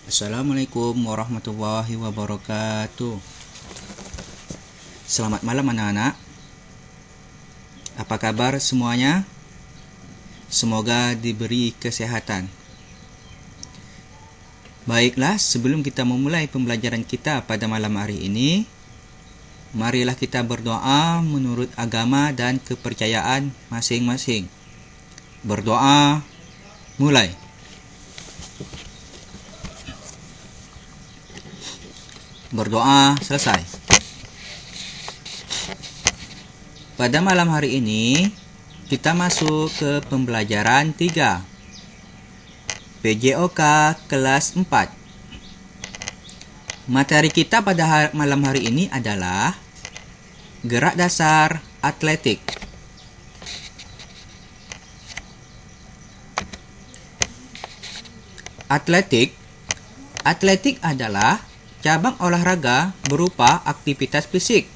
Assalamualaikum warahmatullahi wabarakatuh. Selamat malam anak-anak. Apa kabar semuanya? Semoga diberi kesehatan. Baiklah, sebelum kita memulai pembelajaran kita pada malam hari ini, marilah kita berdoa menurut agama dan kepercayaan masing-masing. Berdoa, mulai. Berdoa selesai. Pada malam hari ini kita masuk ke pembelajaran 3 PJOK kelas 4. Materi kita pada malam hari ini adalah gerak dasar atletik. Atletik adalah cabang olahraga berupa aktivitas fisik,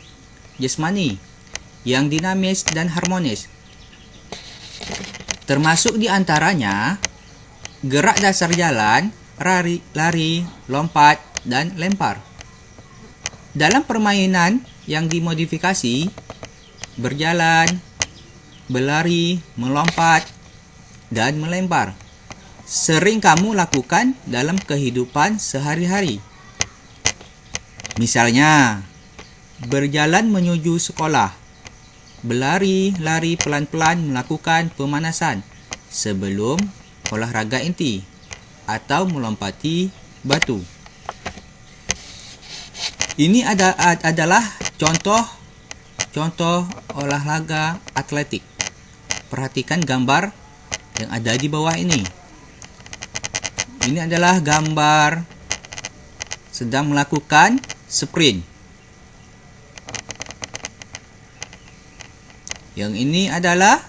jasmani, yang dinamis dan harmonis. Termasuk di antaranya gerak dasar jalan, lari, lompat, dan lempar. Dalam permainan yang dimodifikasi, berjalan, berlari, melompat, dan melempar sering kamu lakukan dalam kehidupan sehari-hari. Misalnya, berjalan menuju sekolah, berlari pelan-pelan melakukan pemanasan sebelum olahraga inti, atau melompati batu. Ini adalah contoh olahraga atletik. Perhatikan gambar yang ada di bawah ini. Ini adalah gambar sedang melakukan sprint. Yang ini adalah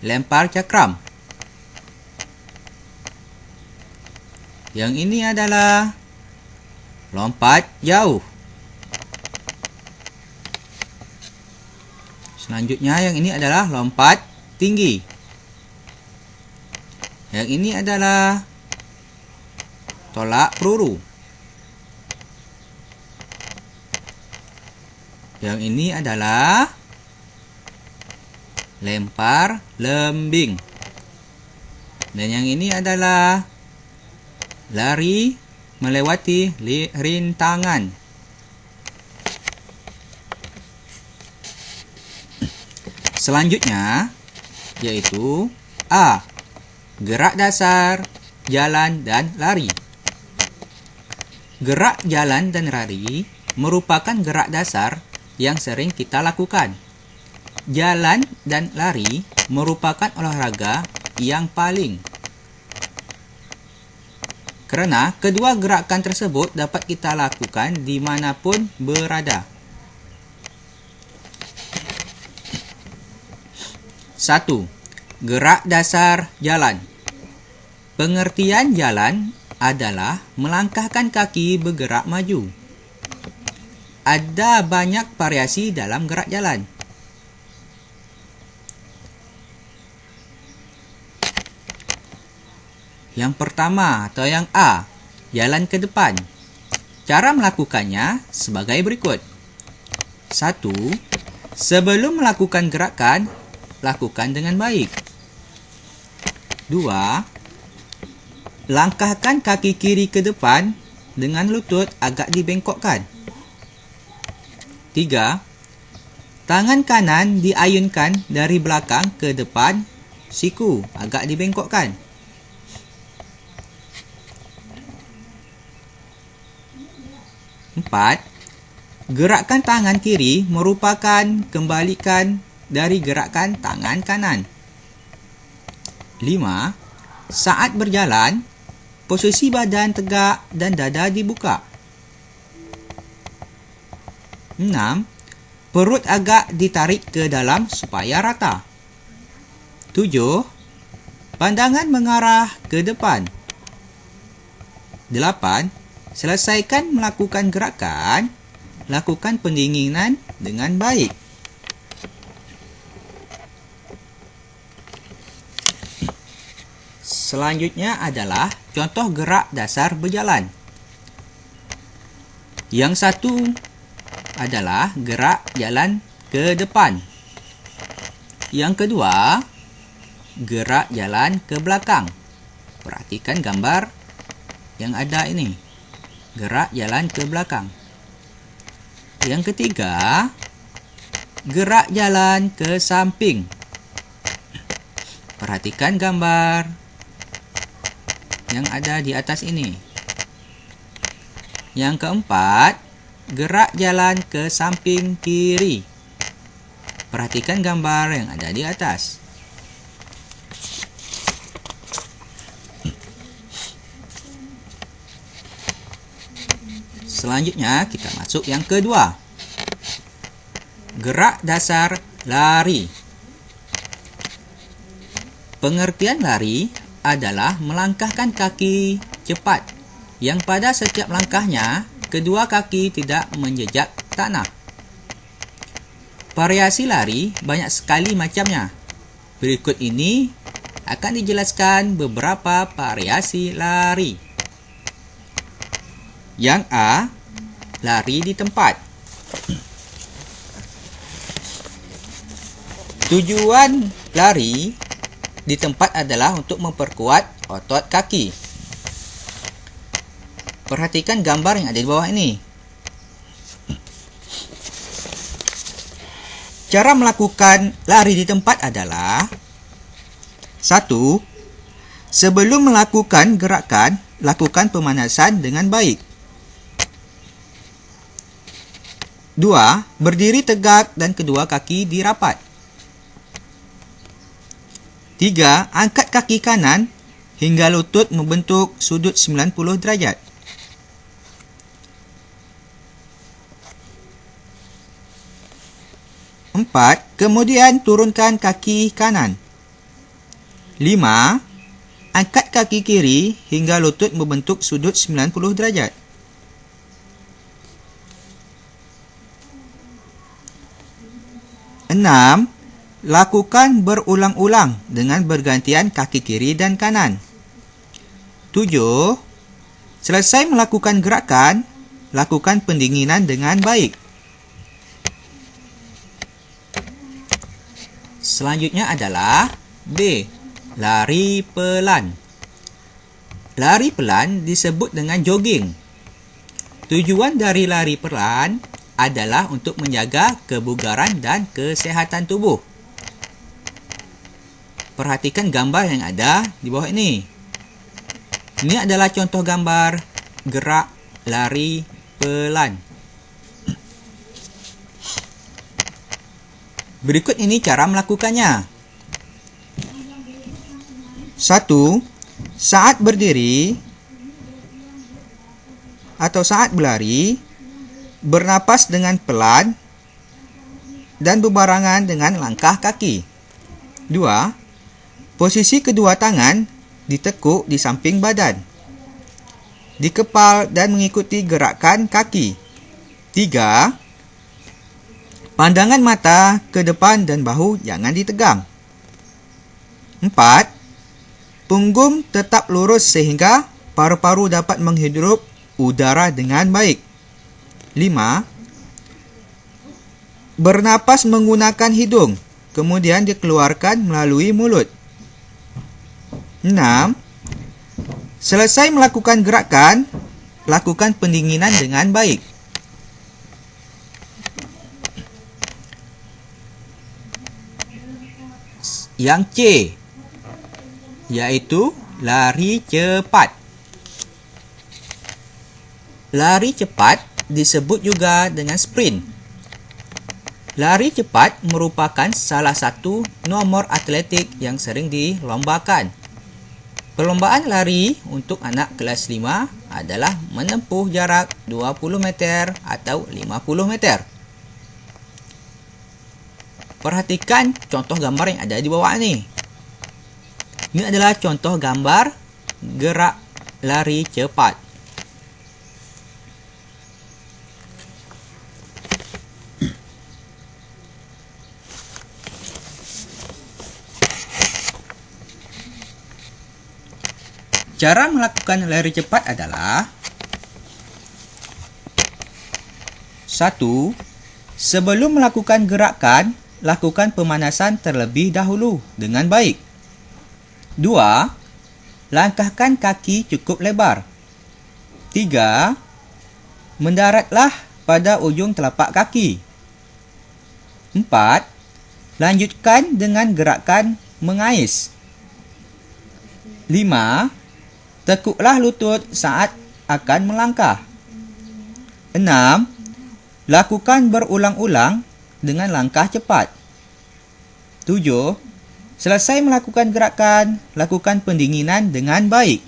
lempar cakram. Yang ini adalah lompat jauh. Selanjutnya yang ini adalah lompat tinggi. Yang ini adalah tolak peluru. Yang ini adalah lempar lembing. Dan yang ini adalah lari melewati rintangan. Selanjutnya yaitu A. Gerak dasar, jalan, dan lari. Gerak jalan dan lari merupakan gerak dasar yang sering kita lakukan. Jalan dan lari merupakan olahraga yang paling. Karena kedua gerakan tersebut dapat kita lakukan dimanapun berada. 1. Gerak dasar jalan. Pengertian jalan adalah melangkahkan kaki bergerak maju. Ada banyak variasi dalam gerak jalan. Yang pertama atau yang A, jalan ke depan. Cara melakukannya sebagai berikut. 1. Sebelum melakukan gerakan, lakukan dengan baik. 2. Langkahkan kaki kiri ke depan dengan lutut agak dibengkokkan. 3. Tangan kanan diayunkan dari belakang ke depan, siku agak dibengkokkan. 4. Gerakan tangan kiri merupakan kembalikan dari gerakan tangan kanan. 5. Saat berjalan, posisi badan tegak dan dada dibuka. 6. Perut agak ditarik ke dalam supaya rata. 7. Pandangan mengarah ke depan. 8. Selesaikan melakukan gerakan, lakukan pendinginan dengan baik. Selanjutnya adalah contoh gerak dasar berjalan. Yang satu adalah gerak jalan ke depan. Yang kedua, gerak jalan ke belakang. Perhatikan gambar yang ada ini. Gerak jalan ke belakang. Yang ketiga, gerak jalan ke samping. Perhatikan gambar yang ada di atas ini. Yang keempat, gerak jalan ke samping kiri. Perhatikan gambar yang ada di atas. Selanjutnya kita masuk yang kedua. Gerak dasar lari. Pengertian lari adalah melangkahkan kaki cepat, yang pada setiap langkahnya kedua kaki tidak menjejak tanah. Variasi lari banyak sekali macamnya. Berikut ini akan dijelaskan beberapa variasi lari. Yang A, lari di tempat. Tujuan lari di tempat adalah untuk memperkuat otot kaki. Perhatikan gambar yang ada di bawah ini. Cara melakukan lari di tempat adalah: 1. Sebelum melakukan gerakan, lakukan pemanasan dengan baik. 2. Berdiri tegak dan kedua kaki dirapat. 3. Angkat kaki kanan hingga lutut membentuk sudut 90 derajat. 4. Kemudian turunkan kaki kanan. 5. Angkat kaki kiri hingga lutut membentuk sudut 90 derajat. 6. Lakukan berulang-ulang dengan bergantian kaki kiri dan kanan. 7. Selesai melakukan gerakan, lakukan pendinginan dengan baik. Selanjutnya adalah B. Lari pelan. Lari pelan disebut dengan jogging. Tujuan dari lari pelan adalah untuk menjaga kebugaran dan kesehatan tubuh. Perhatikan gambar yang ada di bawah ini. Ini adalah contoh gambar gerak lari pelan. Berikut ini cara melakukannya. 1. Saat berdiri atau saat berlari, bernapas dengan pelan dan berbarengan dengan langkah kaki. 2. Posisi kedua tangan ditekuk di samping badan, dikepal dan mengikuti gerakan kaki. 3. Pandangan mata ke depan dan bahu jangan ditegang. 4. Punggung tetap lurus sehingga paru-paru dapat menghirup udara dengan baik. 5. Bernapas menggunakan hidung, kemudian dikeluarkan melalui mulut. 6. Selesai melakukan gerakan, lakukan pendinginan dengan baik. Yang C, yaitu lari cepat. Lari cepat disebut juga dengan sprint. Lari cepat merupakan salah satu nomor atletik yang sering dilombakan. Perlombaan lari untuk anak kelas 5 adalah menempuh jarak 20 meter atau 50 meter. Perhatikan contoh gambar yang ada di bawah ini. Ini adalah contoh gambar gerak lari cepat. Cara melakukan lari cepat adalah 1. Sebelum melakukan gerakan, lakukan pemanasan terlebih dahulu dengan baik. 2. Langkahkan kaki cukup lebar. 3. Mendaratlah pada ujung telapak kaki. 4. Lanjutkan dengan gerakan mengais. 5. Tekuklah lutut saat akan melangkah. 6. Lakukan berulang-ulang dengan langkah cepat. 7. Selesai melakukan gerakan, lakukan pendinginan dengan baik.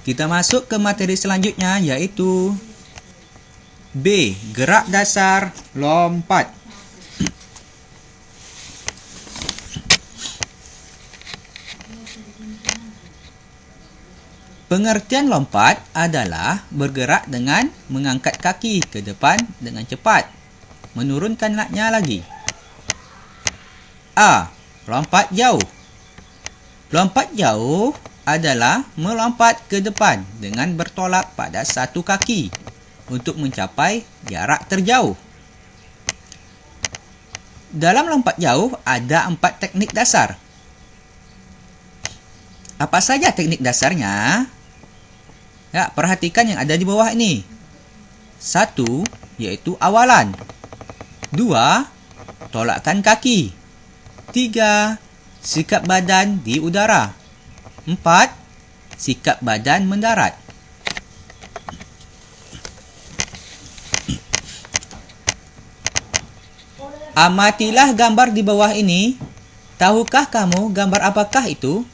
Kita masuk ke materi selanjutnya, iaitu B. Gerak dasar lompat. Pengertian lompat adalah bergerak dengan mengangkat kaki ke depan dengan cepat, menurunkannya lagi. A. Lompat jauh. Lompat jauh adalah melompat ke depan dengan bertolak pada satu kaki untuk mencapai jarak terjauh. Dalam lompat jauh ada 4 teknik dasar. Apa saja teknik dasarnya? Ya, perhatikan yang ada di bawah ini. 1. Yaitu awalan. 2. Tolakkan kaki. 3. Sikap badan di udara. 4. Sikap badan mendarat. Amatilah gambar di bawah ini. Tahukah kamu gambar apakah itu?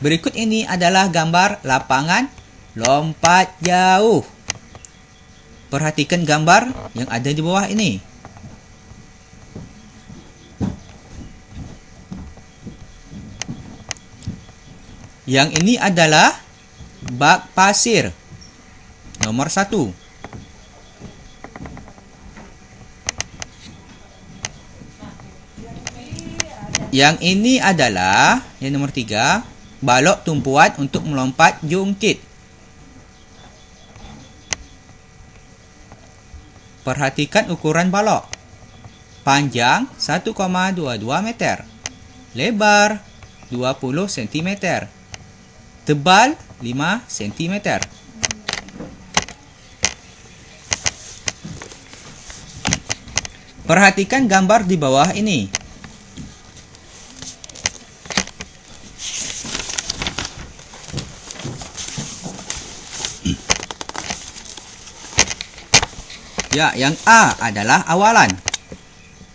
Berikut ini adalah gambar lapangan lompat jauh. Perhatikan gambar yang ada di bawah ini. Yang ini adalah bak pasir nomor 1. Yang ini adalah yang nomor 3, balok tumpuan untuk melompat jungkit. Perhatikan ukuran balok. Panjang 1,22 meter. Lebar 20 cm. Tebal 5 cm. Perhatikan gambar di bawah ini. Ya, yang A adalah awalan.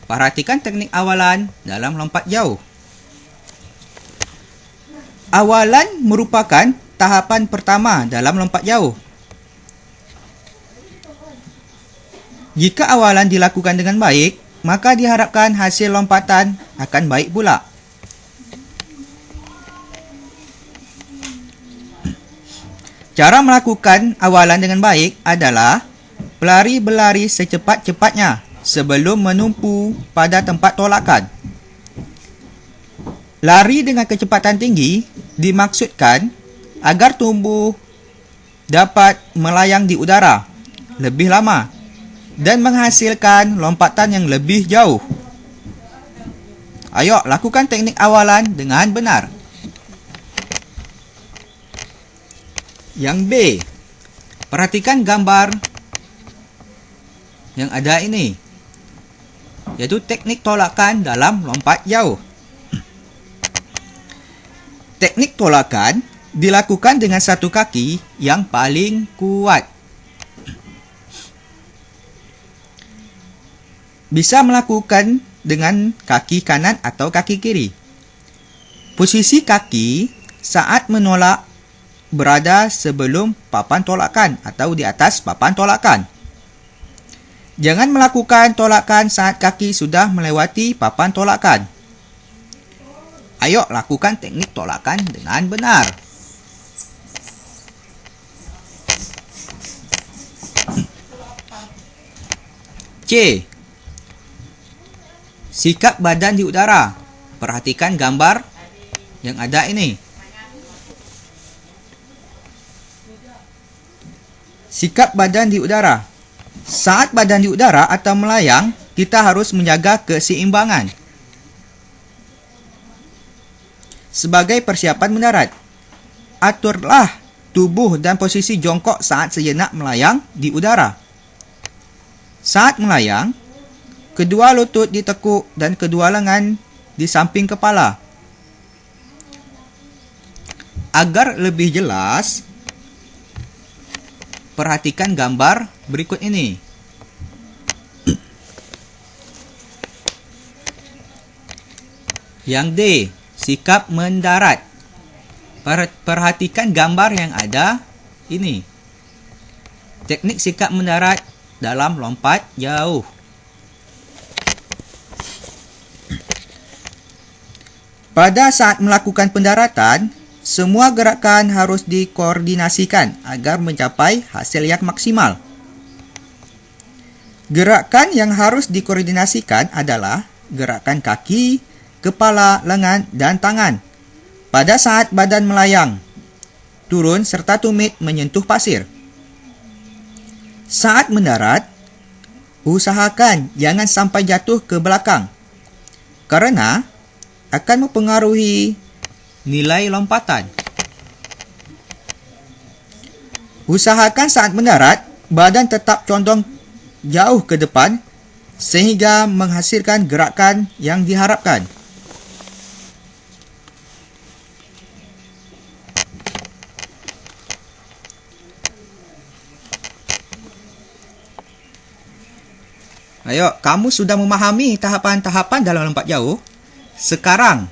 Perhatikan teknik awalan dalam lompat jauh. Awalan merupakan tahapan pertama dalam lompat jauh. Jika awalan dilakukan dengan baik, maka diharapkan hasil lompatan akan baik pula. Cara melakukan awalan dengan baik adalah pelari berlari secepat-cepatnya sebelum menumpu pada tempat tolakan. Lari dengan kecepatan tinggi dimaksudkan agar tubuh dapat melayang di udara lebih lama dan menghasilkan lompatan yang lebih jauh. Ayo, lakukan teknik awalan dengan benar. Yang B. Perhatikan gambar yang ada ini, yaitu teknik tolakan dalam lompat jauh. Teknik tolakan dilakukan dengan satu kaki yang paling kuat. Bisa melakukan dengan kaki kanan atau kaki kiri. Posisi kaki saat menolak berada sebelum papan tolakan atau di atas papan tolakan. Jangan melakukan tolakan saat kaki sudah melewati papan tolakan. Ayo, lakukan teknik tolakan dengan benar. C. Sikap badan di udara. Perhatikan gambar yang ada ini. Sikap badan di udara. Saat badan di udara atau melayang, kita harus menjaga keseimbangan. Sebagai persiapan mendarat, aturlah tubuh dan posisi jongkok saat sejenak melayang di udara. Saat melayang, kedua lutut ditekuk dan kedua lengan di samping kepala. Agar lebih jelas, perhatikan gambar berikut ini. Yang D, sikap mendarat. Perhatikan gambar yang ada ini. Teknik sikap mendarat dalam lompat jauh. Pada saat melakukan pendaratan, semua gerakan harus dikoordinasikan agar mencapai hasil yang maksimal. Gerakan yang harus dikoordinasikan adalah gerakan kaki, kepala, lengan, dan tangan. Pada saat badan melayang, turun serta tumit menyentuh pasir. Saat mendarat, usahakan jangan sampai jatuh ke belakang, karena akan mempengaruhi nilai lompatan. Usahakan saat mendarat, badan tetap condong jauh ke depan sehingga menghasilkan gerakan yang diharapkan. Ayo, kamu sudah memahami tahapan-tahapan dalam lompat jauh? Sekarang,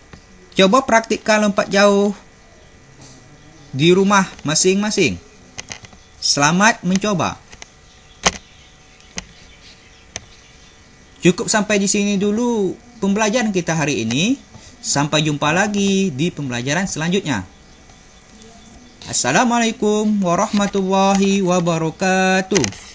coba praktikkan lompat jauh di rumah masing-masing. Selamat mencoba. Cukup sampai di sini dulu pembelajaran kita hari ini. Sampai jumpa lagi di pembelajaran selanjutnya. Assalamualaikum warahmatullahi wabarakatuh.